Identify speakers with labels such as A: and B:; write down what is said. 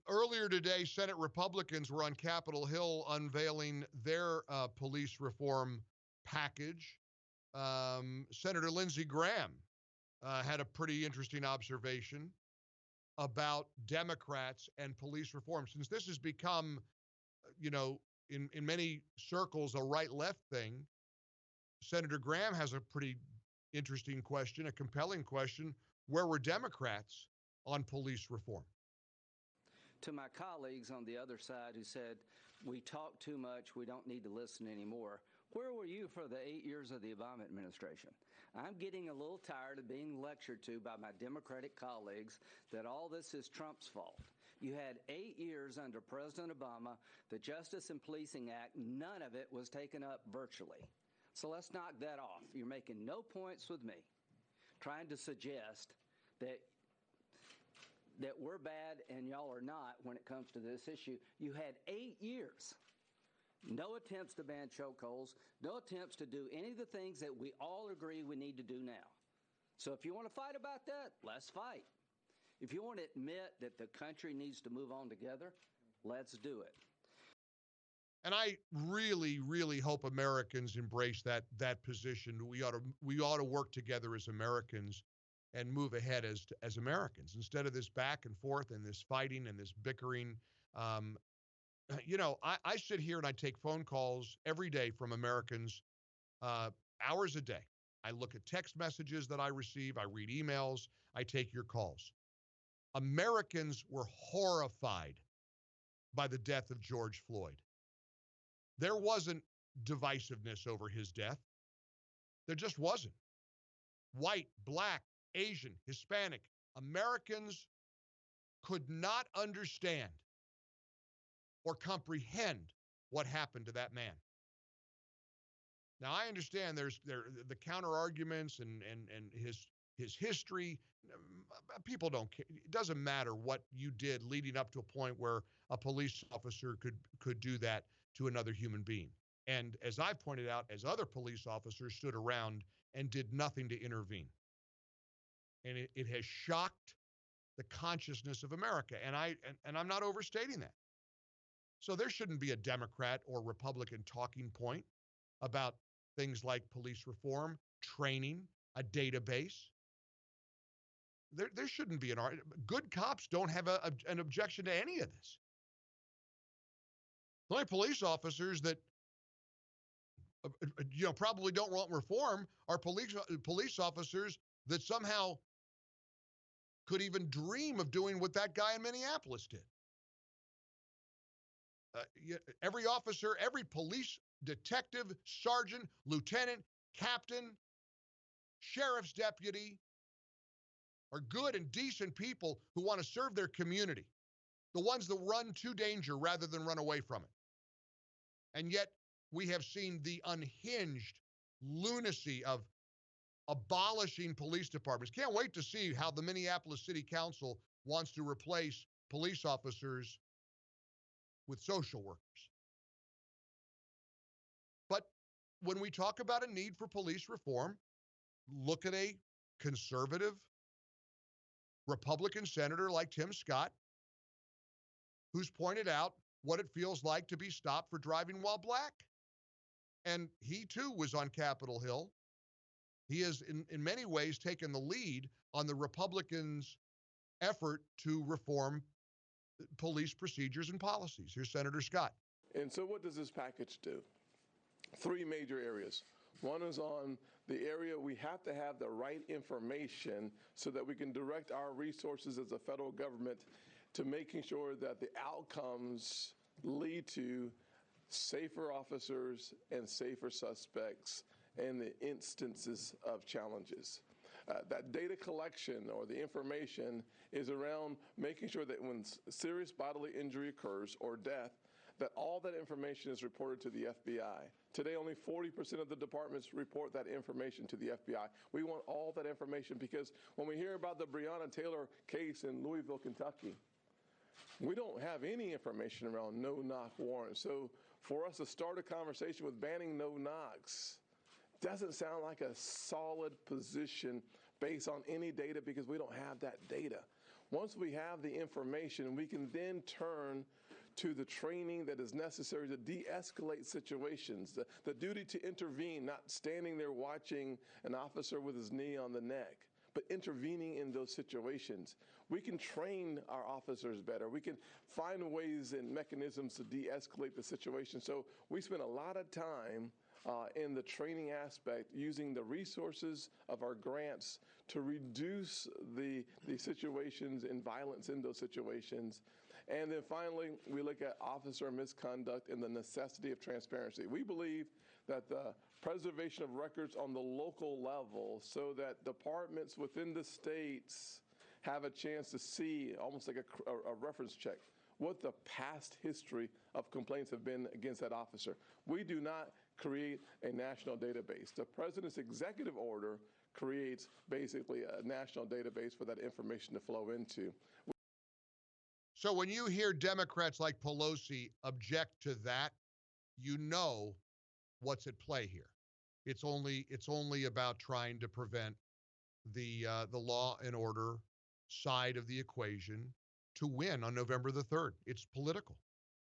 A: Earlier today, Senate Republicans were on Capitol Hill unveiling their police reform package. Senator Lindsey Graham had a pretty interesting observation about Democrats and police reform. Since this has become, in many circles, a right-left thing, Senator Graham has a pretty interesting question, a compelling question. Where were Democrats on police reform?
B: To my colleagues on the other side who said, we talk too much, we don't need to listen anymore, where were you for the 8 years of the Obama administration? I'm getting a little tired of being lectured to by my Democratic colleagues that all this is Trump's fault. You had 8 years under President Obama, the Justice and Policing Act, none of it was taken up virtually. So let's knock that off. You're making no points with me, trying to suggest that we're bad and y'all are not when it comes to this issue. You had 8 years. No attempts to ban chokeholds, no attempts to do any of the things that we all agree we need to do now. So if you want to fight about that, let's fight. If you want to admit that the country needs to move on together, let's do it.
A: And I really, really hope Americans embrace that position. We ought to work together as Americans and move ahead as Americans instead of this back and forth and this fighting and this bickering. I sit here and I take phone calls every day from Americans, hours a day. I look at text messages that I receive. I read emails. I take your calls. Americans were horrified by the death of George Floyd. There wasn't divisiveness over his death. There just wasn't. White, black, Asian, Hispanic, Americans could not understand or comprehend what happened to that man. Now, I understand there's the counter arguments and his history. People don't care. It doesn't matter what you did leading up to a point where a police officer could do that to another human being. And as I pointed out, as other police officers stood around and did nothing to intervene. And it has shocked the consciousness of America. And I'm not overstating that. So there shouldn't be a Democrat or Republican talking point about things like police reform, training, a database. There shouldn't be good cops don't have an objection to any of this. The only police officers that probably don't want reform are police officers that somehow could even dream of doing what that guy in Minneapolis did. Every officer, every police detective, sergeant, lieutenant, captain, sheriff's deputy are good and decent people who want to serve their community, the ones that run to danger rather than run away from it. And yet we have seen the unhinged lunacy of abolishing police departments. Can't wait to see how the Minneapolis City Council wants to replace police officers with social workers. But when we talk about a need for police reform, look at a conservative Republican senator like Tim Scott, who's pointed out what it feels like to be stopped for driving while black. And he too was on Capitol Hill. He has in many ways taken the lead on the Republicans' effort to reform police procedures and policies. Here's Senator Scott.
C: And so what does this package do? 3 major areas. One is on the area we have to have the right information so that we can direct our resources as a federal government to making sure that the outcomes lead to safer officers and safer suspects and the instances of challenges. That data collection or the information is around making sure that when serious bodily injury occurs or death, that all that information is reported to the FBI. Today, only 40% of the departments report that information to the FBI. We want all that information because when we hear about the Breonna Taylor case in Louisville, Kentucky, we don't have any information around no-knock warrants. So for us to start a conversation with banning no-knocks doesn't sound like a solid position based on any data because we don't have that data. Once we have the information, we can then turn to the training that is necessary to de-escalate situations, the duty to intervene, not standing there watching an officer with his knee on the neck, but intervening in those situations. We can train our officers better. We can find ways and mechanisms to de-escalate the situation. So we spend a lot of time in the training aspect, using the resources of our grants to reduce the situations and violence in those situations. And then finally, we look at officer misconduct and the necessity of transparency. We believe that the preservation of records on the local level, so that departments within the states have a chance to see, almost like a reference check, what the past history of complaints have been against that officer. We do not create a national database. The president's executive order creates basically a national database for that information to flow into.
A: So when you hear Democrats like Pelosi object to that, you know what's at play here. It's only about trying to prevent the law and order side of the equation to win on November the 3rd. It's political.